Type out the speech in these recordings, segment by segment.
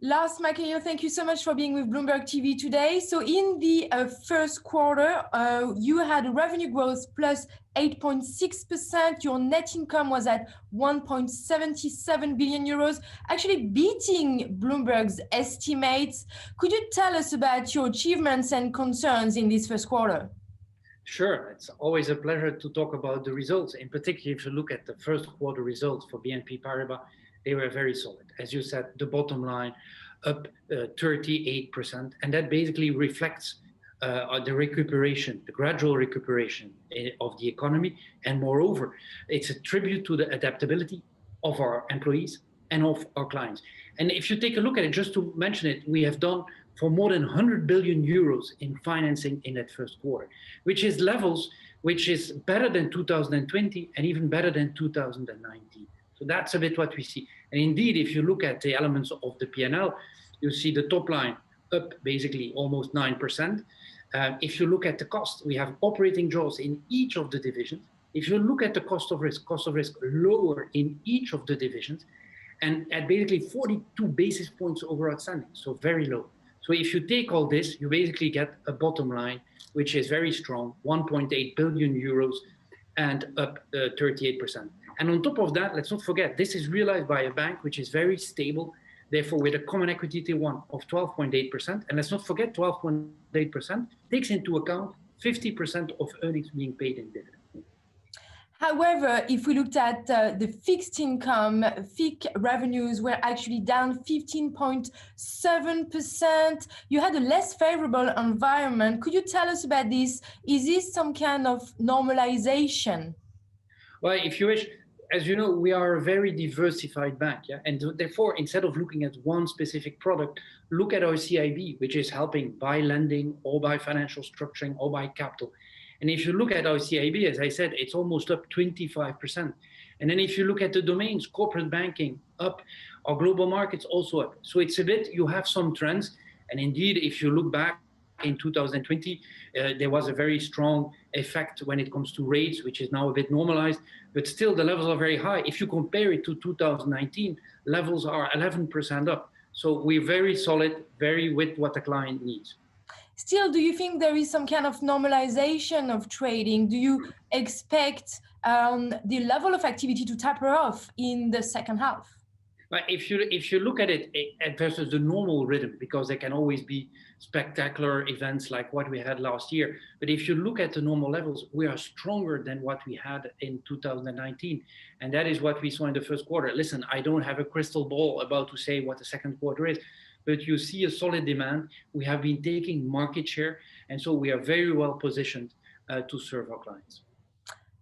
Lars, Machenil, thank you so much for being with Bloomberg TV today. So in the first quarter, you had a revenue growth plus 8.6%. Your net income was at 1.77 billion euros, actually beating Bloomberg's estimates. Could you tell us about your achievements and concerns in this first quarter? Sure, it's always a pleasure to talk about the results. In particular, if you look at the first quarter results for BNP Paribas, they were very solid. As you said, the bottom line up 38%, and that basically reflects the recuperation, the gradual recuperation of the economy. And moreover, it's a tribute to the adaptability of our employees and of our clients. And if you take a look at it, just to mention it, we have done for more than 100 billion euros in financing in that first quarter, which is levels which is better than 2020 and even better than 2019. So that's a bit what we see. And indeed, if you look at the elements of the P&L, you see the top line up basically almost 9%. If you look at the cost, we have operating jaws in each of the divisions. If you look at the cost of risk lower in each of the divisions, and at basically 42 basis points over outstanding, so very low. So if you take all this, you basically get a bottom line, which is very strong, 1.8 billion euros and up 38%. And on top of that, let's not forget, this is realized by a bank which is very stable, therefore with a common equity Tier 1 of 12.8%. And let's not forget 12.8% takes into account 50% of earnings being paid in dividends. However, if we looked at the fixed income, FIC revenues were actually down 15.7%. You had a less favorable environment. Could you tell us about this? Is this some kind of normalization? Well, if you wish, as you know, we are a very diversified bank, yeah? And therefore, instead of looking at one specific product, look at our CIB, which is helping by lending or by financial structuring or by capital. And if you look at our CIB, as I said, it's almost up 25%. And then if you look at the domains, corporate banking up, our global markets also up. So it's a bit, you have some trends. And indeed, if you look back in 2020, there was a very strong effect when it comes to rates, which is now a bit normalized, but still the levels are very high. If you compare it to 2019, levels are 11% up. So we're very solid, very with what the client needs. Still, do you think there is some kind of normalization of trading? Do you expect the level of activity to taper off in the second half? But if you look at it versus the normal rhythm, because there can always be spectacular events like what we had last year. But if you look at the normal levels, we are stronger than what we had in 2019. And that is what we saw in the first quarter. Listen, I don't have a crystal ball about to say what the second quarter is, but you see a solid demand. We have been taking market share. And so we are very well positioned to serve our clients.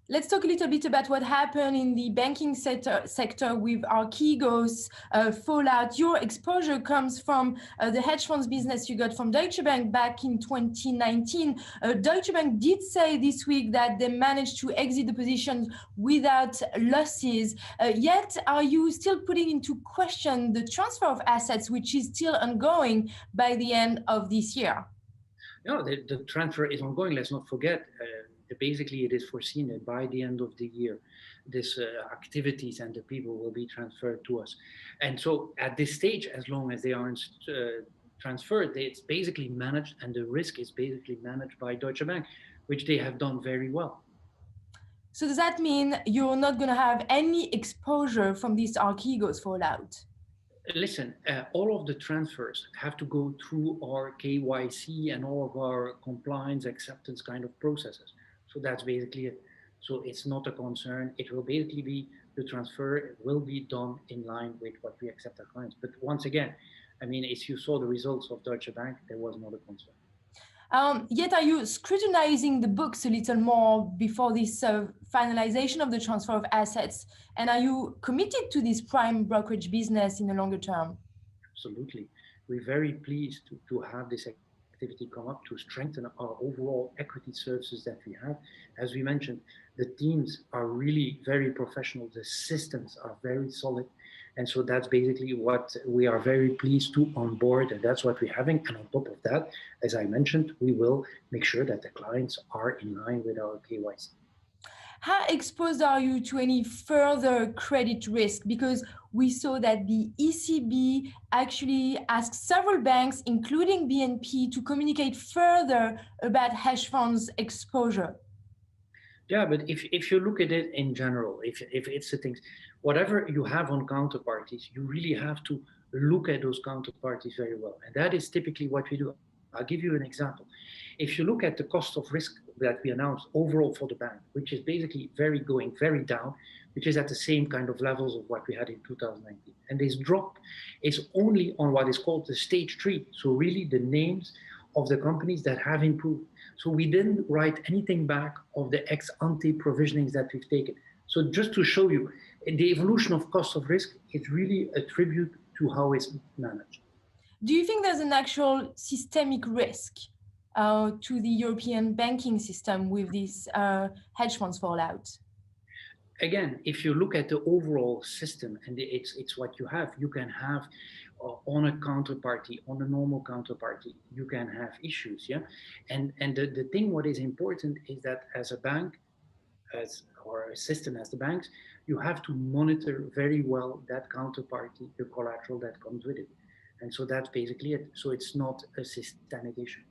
Let's talk a little bit about what happened in the banking sector with Archegos fallout. Your exposure comes from the hedge funds business you got from Deutsche Bank back in 2019. Deutsche Bank did say this week that they managed to exit the position without losses. Yet, are you still putting into question the transfer of assets, which is still ongoing by the end of this year? No, the transfer is ongoing. Let's not forget. Basically, it is foreseen that by the end of the year, these activities and the people will be transferred to us. And so at this stage, as long as they aren't transferred, it's basically managed, and the risk is basically managed by Deutsche Bank, which they have done very well. So does that mean you're not going to have any exposure from this Archegos fallout? Listen, all of the transfers have to go through our KYC and all of our compliance acceptance kind of processes. So that's basically it. So it's not a concern. It will basically be the transfer. It will be done in line with what we accept our clients. But once again, I mean, if you saw the results of Deutsche Bank, there was not a concern. Yet are you scrutinizing the books a little more before this finalization of the transfer of assets? And are you committed to this prime brokerage business in the longer term? Absolutely. We're very pleased to have this activity come up to strengthen our overall equity services that we have. As we mentioned, the teams are really very professional. The systems are very solid. And so that's basically what we are very pleased to onboard, and that's what we're having. And on top of that, as I mentioned, we will make sure that the clients are in line with our KYC. How exposed are you to any further credit risk? Because we saw that the ECB actually asked several banks, including BNP, to communicate further about hedge funds exposure. Yeah, but if you look at it in general, if it's the things, whatever you have on counterparties, you really have to look at those counterparties very well. And that is typically what we do. I'll give you an example. If you look at the cost of risk that we announced overall for the bank, which is basically going very down, which is at the same kind of levels of what we had in 2019. And this drop is only on what is called the stage 3. So really the names of the companies that have improved. So we didn't write anything back of the ex ante provisionings that we've taken. So just to show you, the evolution of cost of risk is really a tribute to how it's managed. Do you think there's an actual systemic risk to the European banking system with this hedge funds fallout? Again, if you look at the overall system, and it's what you have, you can have on a counterparty, on a normal counterparty, you can have issues, yeah. And the thing what is important is that as a bank, or a system as the banks, you have to monitor very well that counterparty, the collateral that comes with it, and so that's basically it. So it's not a systemic issue.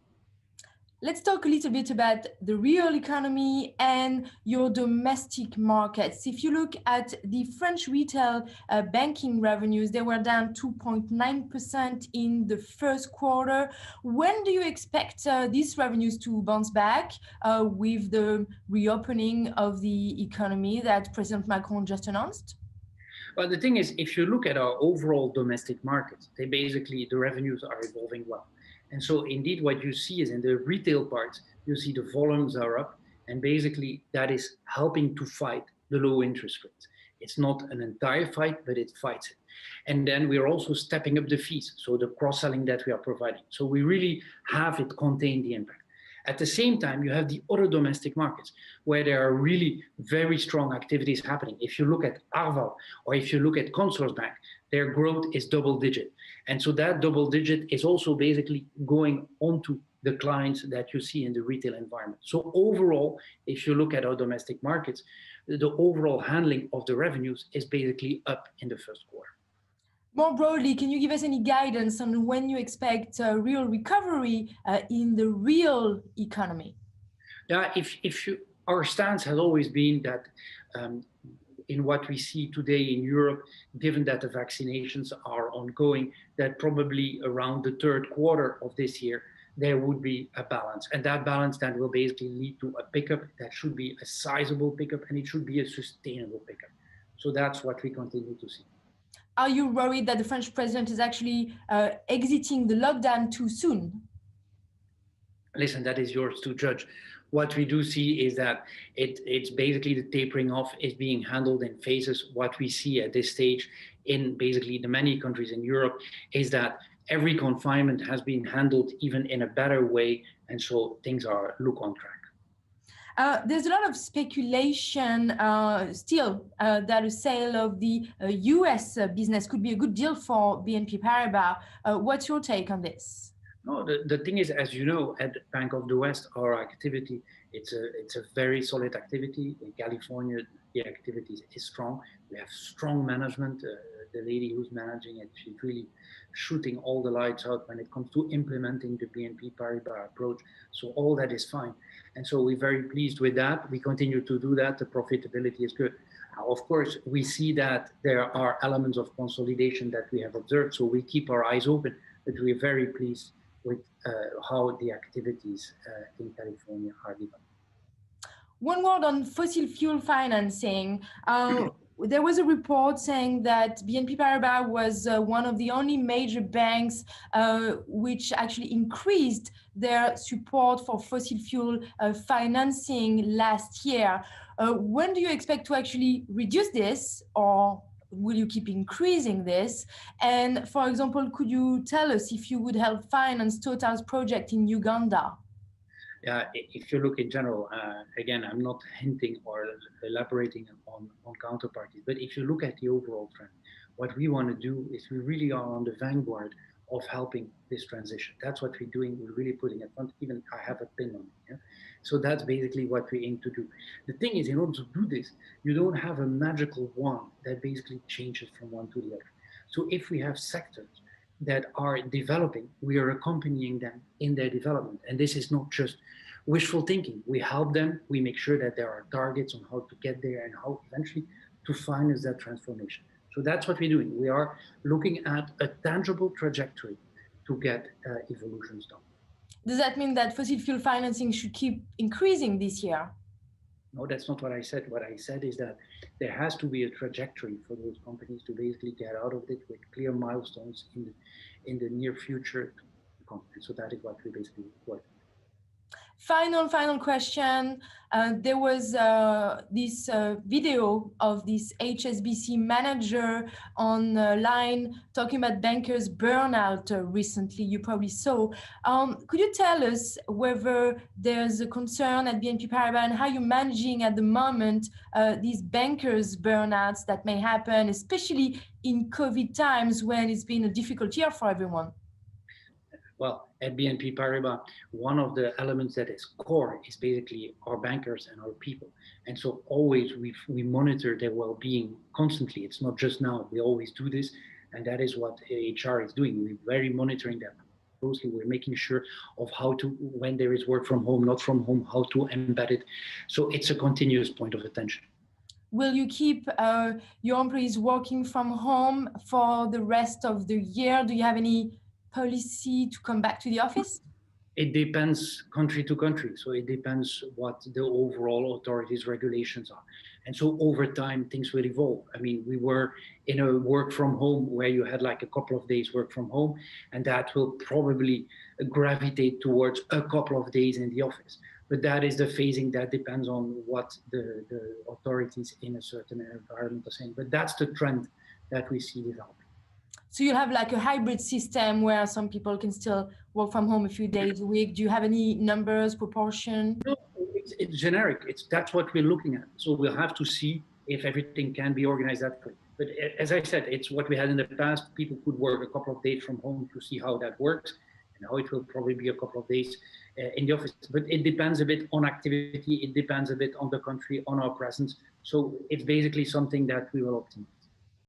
Let's talk a little bit about the real economy and your domestic markets. If you look at the French retail banking revenues, they were down 2.9% in the first quarter. When do you expect these revenues to bounce back with the reopening of the economy that President Macron just announced? Well, the thing is, if you look at our overall domestic markets, the revenues are evolving well. And so indeed what you see is in the retail parts, you see the volumes are up, and basically that is helping to fight the low interest rates. It's not an entire fight, but it fights it. And then we're also stepping up the fees, so the cross-selling that we are providing. So we really have it contain the impact. At the same time, you have the other domestic markets where there are really very strong activities happening. If you look at Arval or if you look at Consorsbank, their growth is double digit. And so that double digit is also basically going onto the clients that you see in the retail environment. So overall, if you look at our domestic markets, the overall handling of the revenues is basically up in the first quarter. More broadly, can you give us any guidance on when you expect a real recovery in the real economy? Yeah, our stance has always been that in what we see today in Europe, given that the vaccinations are ongoing, that probably around the third quarter of this year, there would be a balance. And that balance then will basically lead to a pickup that should be a sizable pickup, and it should be a sustainable pickup. So that's what we continue to see. Are you worried that the French president is actually exiting the lockdown too soon? Listen, that is yours to judge. What we do see is that it's basically the tapering off is being handled in phases. What we see at this stage in basically the many countries in Europe is that every confinement has been handled even in a better way, and so things look on track. There's a lot of speculation still that a sale of the US business could be a good deal for BNP Paribas. What's your take on this? No, the thing is, as you know, at Bank of the West, our activity, it's a very solid activity. In California, the activity is strong. We have strong management. The lady who's managing it, she's really shooting all the lights out when it comes to implementing the BNP Paribas approach. So all that is fine. And so we're very pleased with that. We continue to do that. The profitability is good. Now, of course, we see that there are elements of consolidation that we have observed. So we keep our eyes open, but we're very pleased with how the activities in California are developing. One word on fossil fuel financing. There was a report saying that BNP Paribas was one of the only major banks which actually increased their support for fossil fuel financing last year. When do you expect to actually reduce this, or will you keep increasing this? And for example, could you tell us if you would help finance Total's project in Uganda? Yeah, if you look in general, again, I'm not hinting or elaborating on counterparties, but if you look at the overall trend, what we want to do is we really are on the vanguard of helping this transition. That's what we're doing. We're really putting it front. Even I have a pin on it. Yeah? So that's basically what we aim to do. The thing is, in order to do this, you don't have a magical wand that basically changes from one to the other. So if we have sectors that are developing, we are accompanying them in their development. And this is not just wishful thinking. We help them. We make sure that there are targets on how to get there and how eventually to finance that transformation. So that's what we're doing. We are looking at a tangible trajectory to get evolutions done. Does that mean that fossil fuel financing should keep increasing this year? No, that's not what I said. What I said is that there has to be a trajectory for those companies to basically get out of it with clear milestones in the near future. So that is what we basically work. Final question. There was this video of this HSBC manager online talking about bankers' burnout recently. You probably saw. Could you tell us whether there's a concern at BNP Paribas and how you're managing at the moment these bankers' burnouts that may happen, especially in COVID times when it's been a difficult year for everyone? Well, at BNP Paribas, one of the elements that is core is basically our bankers and our people. And so always we monitor their well-being constantly. It's not just now, we always do this. And that is what HR is doing. We're very monitoring them closely. We're making sure of how to, when there is work from home, not from home, how to embed it. So it's a continuous point of attention. Will you keep your employees working from home for the rest of the year? Do you have any policy to come back to the office? It depends country to country. So it depends what the overall authorities' regulations are. And so over time, things will evolve. I mean, we were in a work from home where you had like a couple of days work from home, and that will probably gravitate towards a couple of days in the office. But that is the phasing that depends on what the authorities in a certain environment are saying. But that's the trend that we see developing. So you have like a hybrid system where some people can still work from home a few days a week. Do you have any numbers, proportion? No, it's generic. That's what we're looking at. So we'll have to see if everything can be organized that way. But as I said, it's what we had in the past. People could work a couple of days from home to see how that works. And now it will probably be a couple of days in the office. But it depends a bit on activity. It depends a bit on the country, on our presence. So it's basically something that we will optimize.